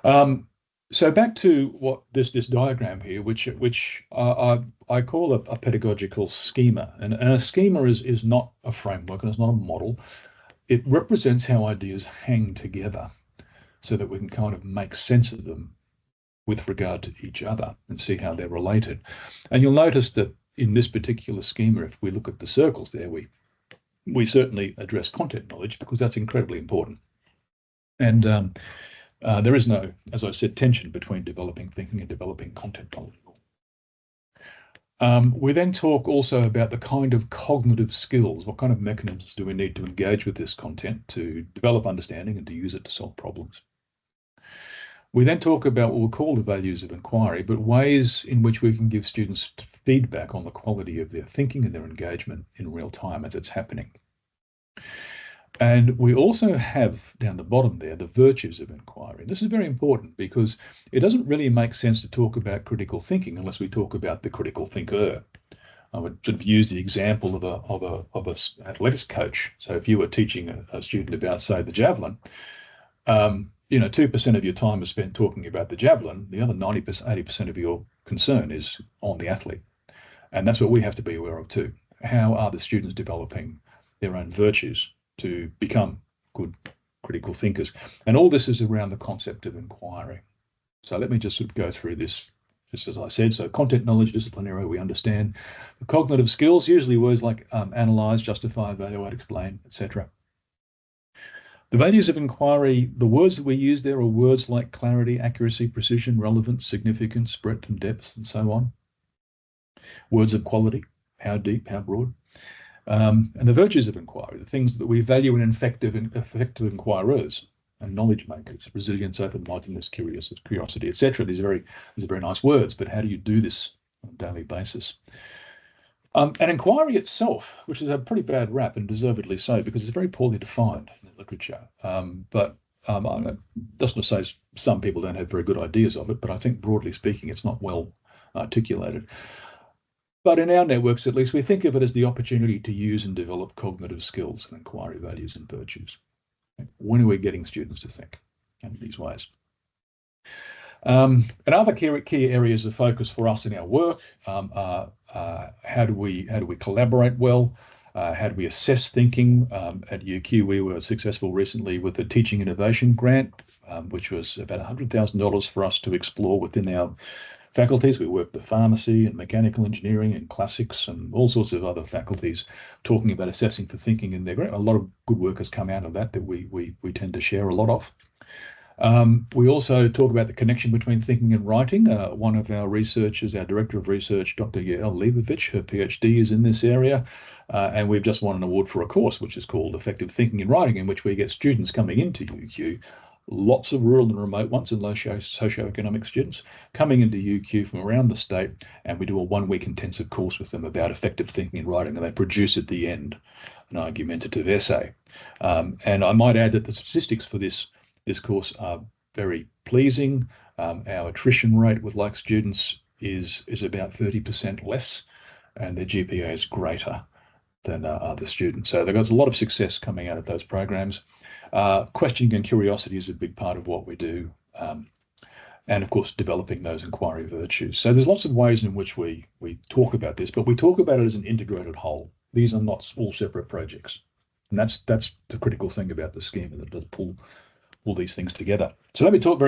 So back to what this diagram here, which I call a pedagogical schema, and a schema is not a framework and it's not a model. It represents how ideas hang together, so that we can kind of make sense of them with regard to each other and see how they're related. And you'll notice that in this particular schema, if we look at the circles there, we certainly address content knowledge because that's incredibly important. And there is no, as I said, tension between developing thinking and developing content knowledge. We then talk also about the kind of cognitive skills. What kind of mechanisms do we need to engage with this content to develop understanding and to use it to solve problems? We then talk about what we'll call the values of inquiry, but ways in which we can give students feedback on the quality of their thinking and their engagement in real time as it's happening. And we also have down the bottom there the virtues of inquiry. This is very important because it doesn't really make sense to talk about critical thinking unless we talk about the critical thinker. I would sort of use the example of a athletics coach. So if you were teaching a student about, say, the javelin, 2% of your time is spent talking about the javelin. The other 90%, 80% of your concern is on the athlete. And that's what we have to be aware of too. How are the students developing their own virtues to become good critical thinkers? And all this is around the concept of inquiry. So let me just sort of go through this, just as I said. So content knowledge, disciplinary, we understand. The cognitive skills, usually words like analyze, justify, evaluate, explain, etc. The values of inquiry, the words that we use there are words like clarity, accuracy, precision, relevance, significance, breadth and depth, and so on. Words of quality, how deep, how broad. And the virtues of inquiry, the things that we value in effective inquirers and knowledge makers: resilience, open-mindedness, curiosity, etc. These are very nice words, but how do you do this on a daily basis? And inquiry itself, which is a pretty bad rap, and deservedly so, because it's very poorly defined in the literature. That's not to say some people don't have very good ideas of it, but I think broadly speaking, it's not well articulated. But in our networks, at least, we think of it as the opportunity to use and develop cognitive skills and inquiry values and virtues. When are we getting students to think in these ways? And other key areas of focus for us in our work are how do we collaborate well? How do we assess thinking? At UQ, we were successful recently with the Teaching Innovation Grant, which was about $100,000 for us to explore within our faculties. We work with pharmacy and mechanical engineering and classics and all sorts of other faculties talking about assessing for thinking, and a lot of good work has come out of that we tend to share a lot of. We also talk about the connection between thinking and writing. One of our researchers, our Director of Research, Dr Ellerton, her PhD is in this area, and we've just won an award for a course which is called Effective Thinking and Writing, in which we get students coming into UQ, lots of rural and remote ones and low socioeconomic students coming into UQ from around the state, and we do a 1-week intensive course with them about effective thinking and writing, and they produce at the end an argumentative essay. And I might add that the statistics for this course are very pleasing. Our attrition rate with like students is about 30% less, and their GPA is greater than other students. So they've got a lot of success coming out of those programs. Questioning and curiosity is a big part of what we do. And of course, developing those inquiry virtues. So there's lots of ways in which we talk about this, but we talk about it as an integrated whole. These are not all separate projects. And that's the critical thing about the schema, that it does pull these things together. So let me talk very